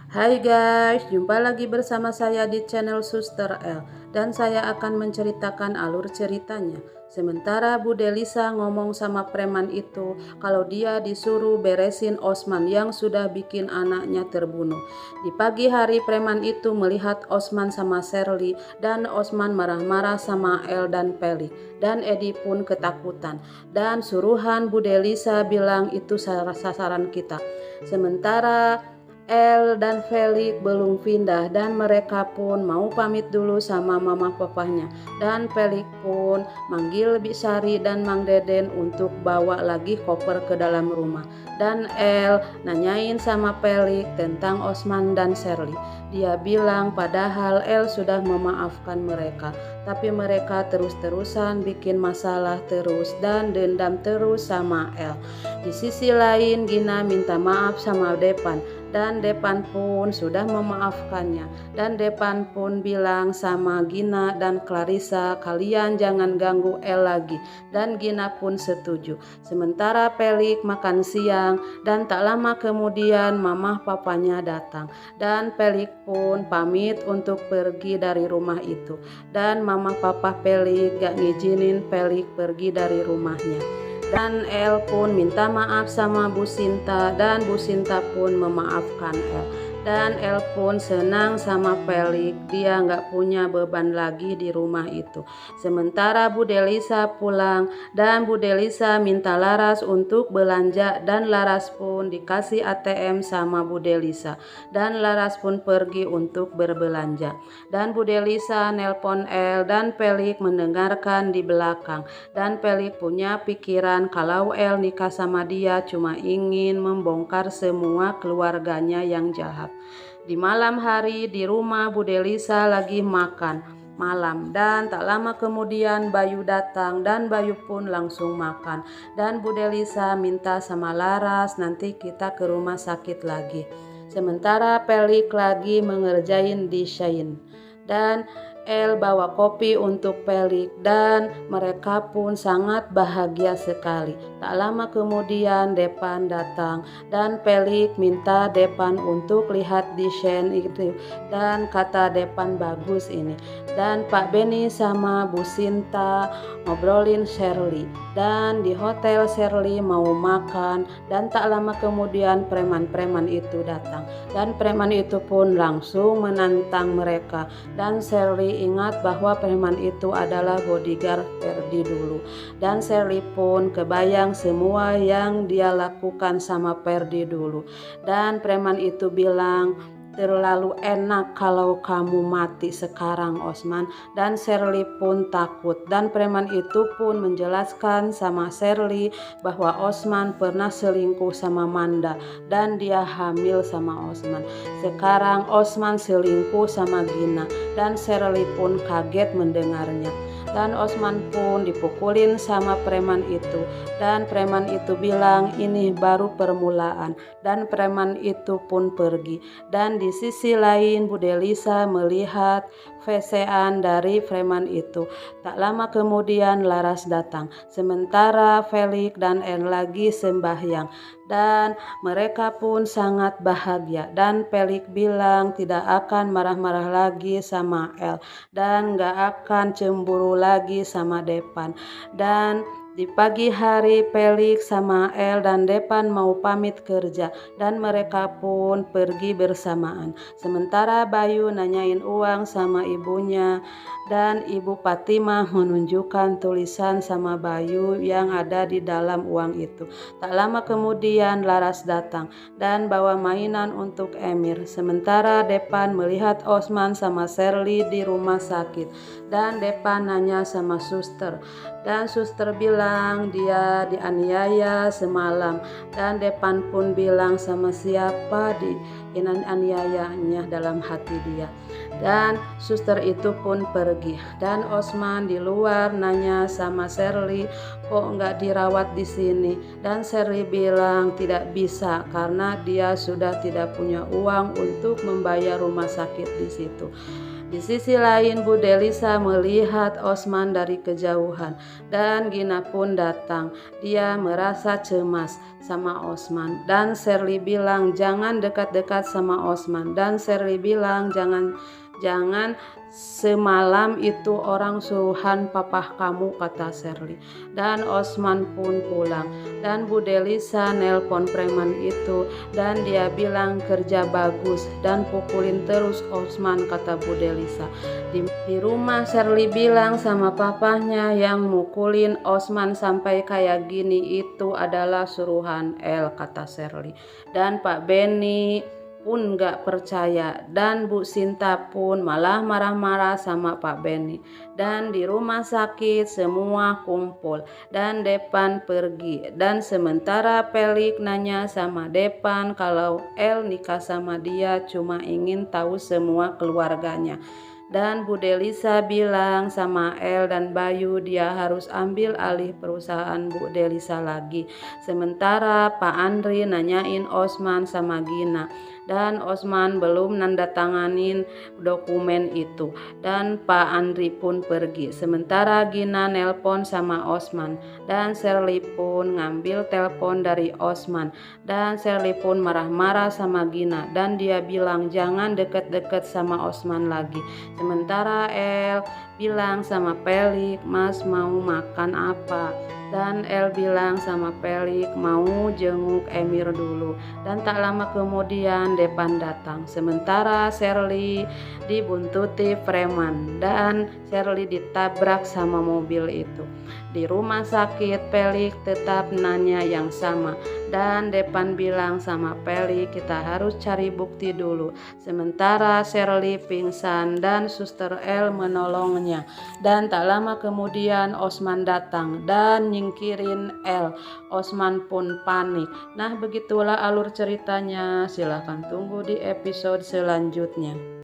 Hai guys, jumpa lagi bersama saya di channel Suster L dan saya akan menceritakan alur ceritanya. Sementara Bu Delisa ngomong sama preman itu kalau dia disuruh beresin Osman yang sudah bikin anaknya terbunuh. Di pagi hari preman itu melihat Osman sama Shirley dan Osman marah-marah sama El dan Pelik dan Edi pun ketakutan dan suruhan Bu Delisa bilang itu sasaran kita. Sementara El dan Felix belum pindah dan mereka pun mau pamit dulu sama mama papahnya. Dan Felix pun manggil Bisari dan Mang Deden untuk bawa lagi koper ke dalam rumah. Dan El nanyain sama Felix tentang Osman dan Shirley. Dia bilang padahal El sudah memaafkan mereka, tapi mereka terus-terusan bikin masalah terus dan dendam terus sama El. Di sisi lain Gina minta maaf sama Depan dan Depan pun sudah memaafkannya. Dan Depan pun bilang sama Gina dan Clarissa, kalian jangan ganggu El lagi. Dan Gina pun setuju. Sementara Pelik makan siang dan tak lama kemudian mamah papanya datang. Dan Pelik pun pamit untuk pergi dari rumah itu. Dan mamah papa Pelik gak ngizinin Pelik pergi dari rumahnya. Dan El pun minta maaf sama Bu Sinta dan Bu Sinta pun memaafkan El. Dan El pun senang sama Pelik, dia nggak punya beban lagi di rumah itu. Sementara Bu Delisa pulang dan Bu Delisa minta Laras untuk belanja dan Laras pun dikasih ATM sama Bu Delisa. Dan Laras pun pergi untuk berbelanja. Dan Bu Delisa nelpon El dan Pelik mendengarkan di belakang. Dan Pelik punya pikiran kalau El nikah sama dia cuma ingin membongkar semua keluarganya yang jahat. Di malam hari di rumah Bu Delisa lagi makan malam dan tak lama kemudian Bayu datang dan Bayu pun langsung makan. Dan Bu Delisa minta sama Laras nanti kita ke rumah sakit lagi. Sementara Pelik lagi mengerjain desain dan El bawa kopi untuk Pelik dan mereka pun sangat bahagia sekali. Tak lama kemudian Depan datang dan Pelik minta Depan untuk lihat desain itu dan kata Depan bagus ini. Dan Pak Beni sama Bu Sinta ngobrolin Shirley dan di hotel Shirley mau makan dan tak lama kemudian preman-preman itu datang dan preman itu pun langsung menantang mereka dan Shirley ingat bahwa preman itu adalah bodyguard Ferdi dulu. Dan Shirley pun kebayang semua yang dia lakukan sama Ferdi dulu. Dan preman itu bilang, terlalu enak kalau kamu mati sekarang Osman. Dan Shirley pun takut dan preman itu pun menjelaskan sama Shirley bahwa Osman pernah selingkuh sama Manda dan dia hamil sama Osman. Sekarang Osman selingkuh sama Gina dan Shirley pun kaget mendengarnya. Dan Osman pun dipukulin sama preman itu dan preman itu bilang ini baru permulaan dan preman itu pun pergi. Dan di sisi lain Bu Delisa melihat VC-an dari preman itu. Tak lama kemudian Laras datang sementara Felix dan En lagi sembahyang dan mereka pun sangat bahagia dan Felix bilang tidak akan marah-marah lagi sama El dan gak akan cemburu lagi sama Depan. Dan di pagi hari Felix sama El dan Depan mau pamit kerja dan mereka pun pergi bersamaan. Sementara Bayu nanyain uang sama ibunya dan Ibu Fatimah menunjukkan tulisan sama Bayu yang ada di dalam uang itu. Tak lama kemudian Laras datang dan bawa mainan untuk Emir. Sementara Depan melihat Osman sama Shirley di rumah sakit dan Depan nanya sama suster dan suster bilang dia dianiaya semalam dan Depan pun bilang sama siapa dianiayanya dalam hati dia. Dan suster itu pun pergi dan Osman di luar nanya sama Shirley kok nggak dirawat di sini dan Shirley bilang tidak bisa karena dia sudah tidak punya uang untuk membayar rumah sakit di situ. Di sisi lain Bu Delisa melihat Osman dari kejauhan dan Gina pun datang. Dia merasa cemas sama Osman dan Sherly bilang jangan dekat-dekat sama Osman dan Sherly bilang jangan semalam itu orang suruhan papah kamu, kata Sherly. Dan Osman pun pulang dan Bu Delisa nelpon preman itu dan dia bilang kerja bagus dan pukulin terus Osman, kata Bu Delisa. Di rumah Sherly bilang sama papahnya yang mukulin Osman sampai kayak gini itu adalah suruhan El, kata Sherly. Dan Pak Benny pun gak percaya dan Bu Sinta pun malah marah-marah sama Pak Benny. Dan di rumah sakit semua kumpul dan Depan pergi dan sementara Pelik nanya sama Depan kalau El nikah sama dia cuma ingin tahu semua keluarganya. Dan Bu Delisa bilang sama El dan Bayu dia harus ambil alih perusahaan Bu Delisa lagi. Sementara Pak Andri nanyain Osman sama Gina dan Osman belum nandatanganin dokumen itu dan Pak Andri pun pergi. Sementara Gina nelpon sama Osman dan Sherly pun ngambil telepon dari Osman dan Sherly pun marah-marah sama Gina dan dia bilang jangan deket-deket sama Osman lagi. Sementara El bilang sama Pelik, Mas mau makan apa? Dan El bilang sama Pelik mau jenguk Emir dulu. Dan tak lama kemudian Depan datang. Sementara Sherly dibuntuti preman dan Sherly ditabrak sama mobil itu. Di rumah sakit Pelik tetap nanya yang sama dan Depan bilang sama Pelik kita harus cari bukti dulu. Sementara Sherly pingsan dan Suster El menolongnya dan tak lama kemudian Osman datang dan nyingkirin El. Osman pun panik. Nah begitulah alur ceritanya, silahkan tunggu di episode selanjutnya.